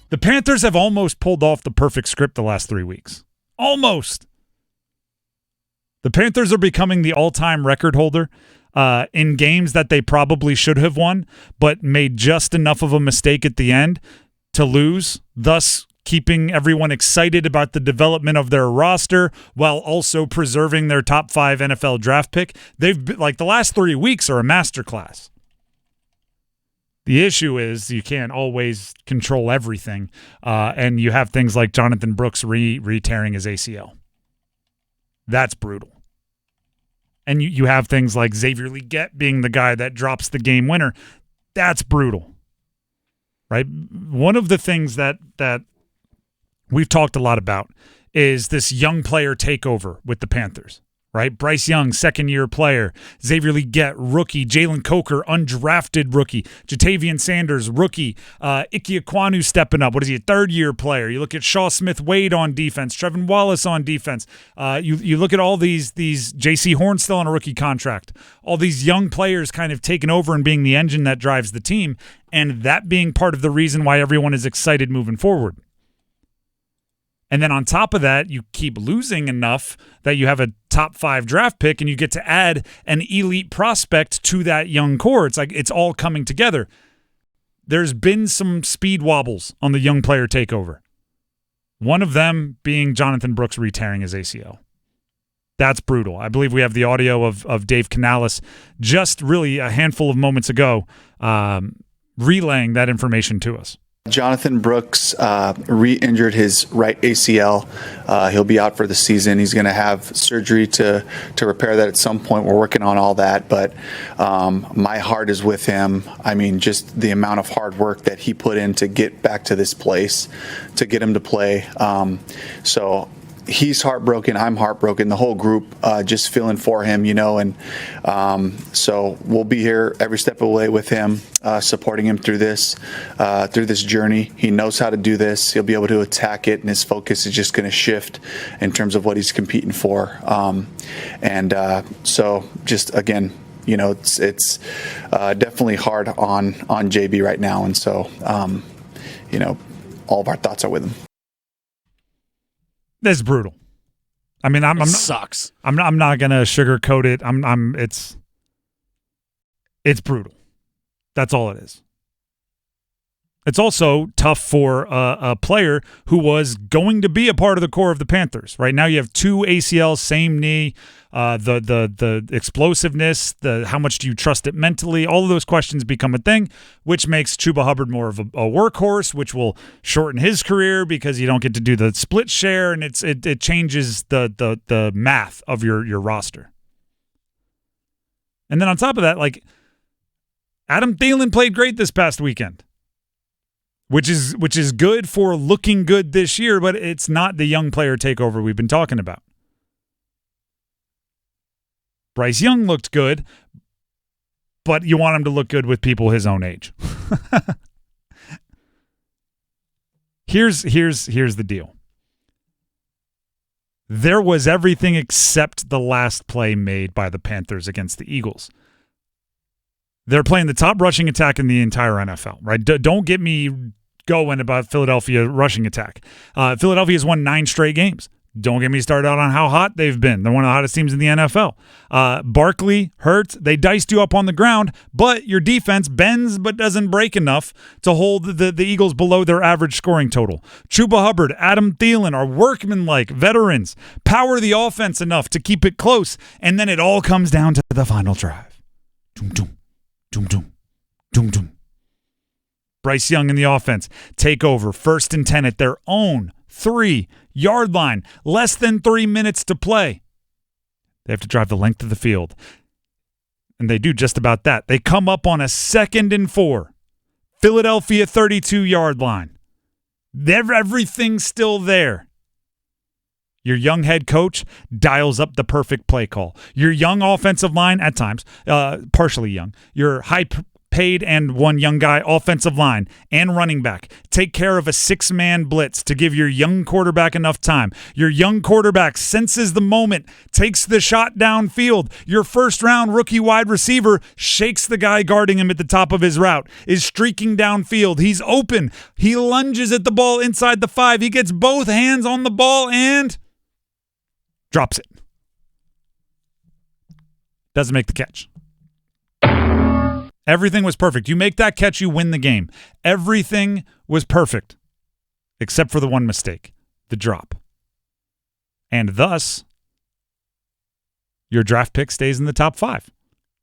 The Panthers have almost pulled off the perfect script the last 3 weeks. Almost. The Panthers are becoming the all-time record holder in games that they probably should have won, but made just enough of a mistake at the end to lose, thus keeping everyone excited about the development of their roster while also preserving their top 5 NFL draft pick. They've been, like, the last 3 weeks are a masterclass. The issue is you can't always control everything, and you have things like Jonathan Brooks re-tearing his ACL. That's brutal. And you have things like Xavier Legette being the guy that drops the game winner. That's brutal, right? One of the things that we've talked a lot about is this young player takeover with the Panthers, right? Bryce Young, second-year player. Xavier Legette, rookie. Jalen Coker, undrafted rookie. Jadeveon Sanders, rookie. Ike Ekwonu stepping up. What is he, a third-year player? You look at Shaw Smith-Wade on defense. Trevin Wallace on defense. You look at all these J.C. Horn still on a rookie contract. All these young players kind of taking over and being the engine that drives the team, and that being part of the reason why everyone is excited moving forward. And then on top of that, you keep losing enough that you have a top 5 draft pick and you get to add an elite prospect to that young core. It's like it's all coming together. There's been some speed wobbles on the young player takeover. One of them being Jonathan Brooks re-tearing his ACL. That's brutal. I believe we have the audio of Dave Canales just really a handful of moments ago relaying that information to us. Jonathan Brooks re-injured his right ACL. He'll be out for the season. He's going to have surgery to repair that at some point. We're working on all that, but my heart is with him. I mean, just the amount of hard work that he put in to get back to this place, to get him to play. So he's heartbroken. I'm heartbroken. The whole group just feeling for him, and so we'll be here every step of the way with him, supporting him through this journey. He knows how to do this. He'll be able to attack it, and his focus is just going to shift in terms of what he's competing for. So just again, it's definitely hard on JB right now, and so all of our thoughts are with him. That's brutal. I mean, I'm sucks. I'm not gonna sugarcoat it. It's brutal. That's all it is. It's also tough for a player who was going to be a part of the core of the Panthers. Right now, you have 2 ACLs, same knee. The explosiveness, how much do you trust it mentally? All of those questions become a thing, which makes Chuba Hubbard more of a workhorse, which will shorten his career because you don't get to do the split share, and it changes the math of your roster. And then on top of that, like Adam Thielen played great this past weekend. Which is good for looking good this year, but it's not the young player takeover we've been talking about. Bryce Young looked good, but you want him to look good with people his own age. Here's the deal. There was everything except the last play made by the Panthers against the Eagles. They're playing the top rushing attack in the entire NFL, right? Don't get me going about Philadelphia rushing attack. Philadelphia's won 9 straight games. Don't get me started out on how hot they've been. They're one of the hottest teams in the NFL. Barkley, Hurts, they diced you up on the ground, but your defense bends but doesn't break enough to hold the Eagles below their average scoring total. Chuba Hubbard, Adam Thielen are workmanlike veterans, power the offense enough to keep it close, and then it all comes down to the final drive. Doom, doom, doom, doom, doom, doom. Bryce Young in the offense take over 1st and 10 at their own 3-yard line. Less than 3 minutes to play. They have to drive the length of the field. And they do just about that. They come up on a 2nd and 4. Philadelphia 32-yard line. Everything's still there. Your young head coach dials up the perfect play call. Your young offensive line, at times, partially young. Your high-paid paid and one young guy offensive line and running back. Take care of a 6-man blitz to give your young quarterback enough time. Your young quarterback senses the moment, takes the shot downfield. Your first-round rookie wide receiver shakes the guy guarding him at the top of his route, is streaking downfield. He's open. He lunges at the ball inside the 5. He gets both hands on the ball and drops it. Doesn't make the catch. Everything was perfect. You make that catch, you win the game. Everything was perfect, except for the one mistake, the drop. And thus, your draft pick stays in the top 5.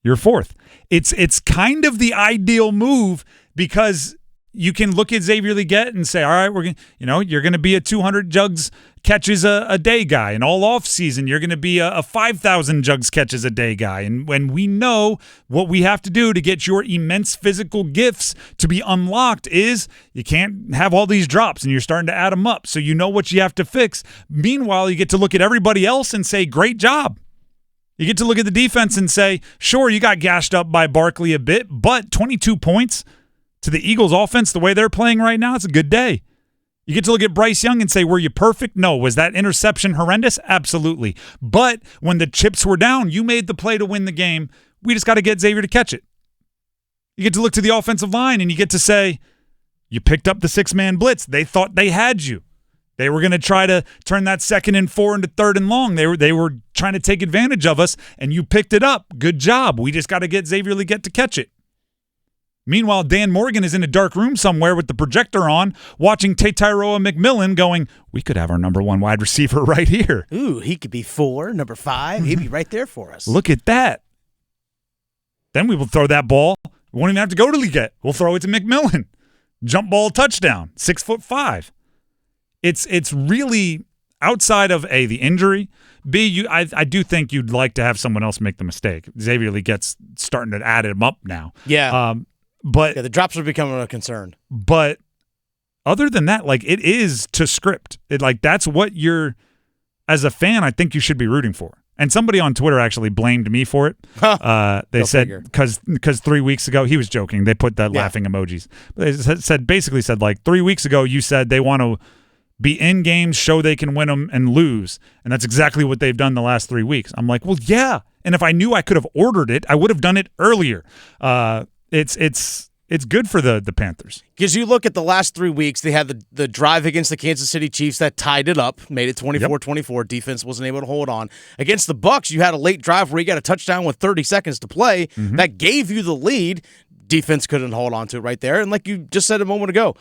You're 4th. It's kind of the ideal move because you can look at Xavier Legette and say, all right, you're going to be a 200 jugs catches a day guy. And all off season, you're going to be a 5,000 jugs catches a day guy. And when we know what we have to do to get your immense physical gifts to be unlocked is you can't have all these drops and you're starting to add them up. So you know what you have to fix. Meanwhile, you get to look at everybody else and say, great job. You get to look at the defense and say, sure, you got gashed up by Barkley a bit, but 22 points to the Eagles offense, the way they're playing right now, it's a good day. You get to look at Bryce Young and say, were you perfect? No. Was that interception horrendous? Absolutely. But when the chips were down, you made the play to win the game. We just got to get Xavier to catch it. You get to look to the offensive line and you get to say, you picked up the 6-man blitz. They thought they had you. They were going to try to turn that 2nd and 4 into 3rd and long. They were trying to take advantage of us, and you picked it up. Good job. We just got to get Xavier Legette to catch it. Meanwhile, Dan Morgan is in a dark room somewhere with the projector on, watching Tairoa McMillan going, we could have our number 1 wide receiver right here. Ooh, he could be 4, number 5. He'd be right there for us. Look at that. Then we will throw that ball. We won't even have to go to Legette. We'll throw it to McMillan. Jump ball touchdown, 6'5". It's really outside of A, the injury, B, I do think you'd like to have someone else make the mistake. Xavier Legette's starting to add him up now. Yeah. But the drops are becoming a concern. But other than that, like, it is to script. That's what you're, as a fan, I think you should be rooting for. And somebody on Twitter actually blamed me for it. They said because 3 weeks ago, he was joking. They put that laughing emojis. But they basically said 3 weeks ago you said they want to be in games, show they can win them and lose, and that's exactly what they've done the last 3 weeks. I'm like, well, yeah. And if I knew I could have ordered it, I would have done it earlier. It's good for the Panthers. Because you look at the last 3 weeks, they had the drive against the Kansas City Chiefs that tied it up, made it 24-24. Yep. Defense wasn't able to hold on. Against the Bucs, you had a late drive where you got a touchdown with 30 seconds to play. Mm-hmm. That gave you the lead. Defense couldn't hold on to it right there. And like you just said a moment ago,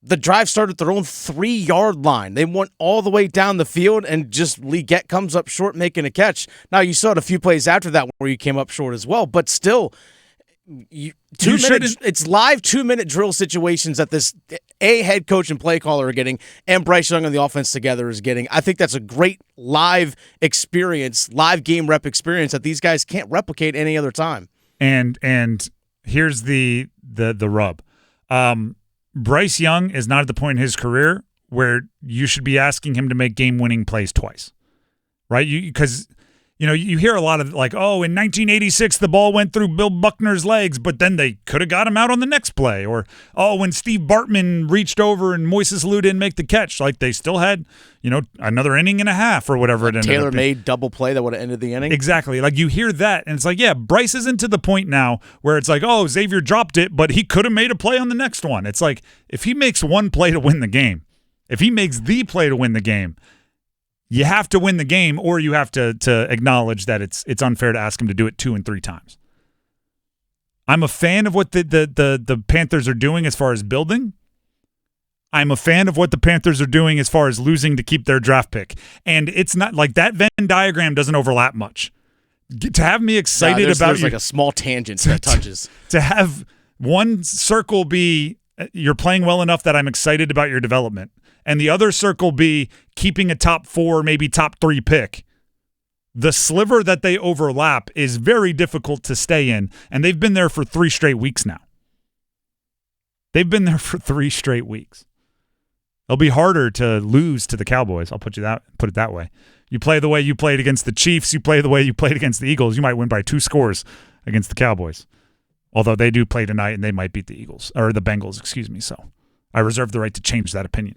the drive started at their own 3-yard line. They went all the way down the field, and just Legette comes up short making a catch. Now, you saw it a few plays after that where you came up short as well, but still – it's live 2-minute drill situations that this head coach and play caller are getting, and Bryce Young and the offense together is getting. I think that's a great live experience, live game rep experience that these guys can't replicate any other time. And here's the rub. Bryce Young is not at the point in his career where you should be asking him to make game-winning plays twice, right? Because you hear a lot of in 1986 the ball went through Bill Buckner's legs, but then they could have got him out on the next play. Or, when Steve Bartman reached over and Moises Alou didn't make the catch, they still had, another inning and a half or whatever it ended Taylor up made double play that would have ended the inning. Exactly. You hear that, and it's Bryce isn't to the point now where it's Xavier dropped it, but he could have made a play on the next one. It's if he makes one play to win the game, if he makes the play to win the game, you have to win the game, or you have to acknowledge that it's unfair to ask him to do it 2 and 3 times. I'm a fan of what the Panthers are doing as far as building. I'm a fan of what the Panthers are doing as far as losing to keep their draft pick. And it's not that Venn diagram doesn't overlap much. To have me excited about there's a small tangent that touches. To have one circle be you're playing well enough that I'm excited about your development, and the other circle be keeping a top 4, maybe top 3 pick. The sliver that they overlap is very difficult to stay in, and they've been there for 3 straight weeks now. They've been there for 3 straight weeks. It'll be harder to lose to the Cowboys. I'll put it that way. You play the way you played against the Chiefs. You play the way you played against the Eagles. You might win by 2 scores against the Cowboys. Although they do play tonight and they might beat the Eagles or the Bengals, excuse me. So I reserve the right to change that opinion.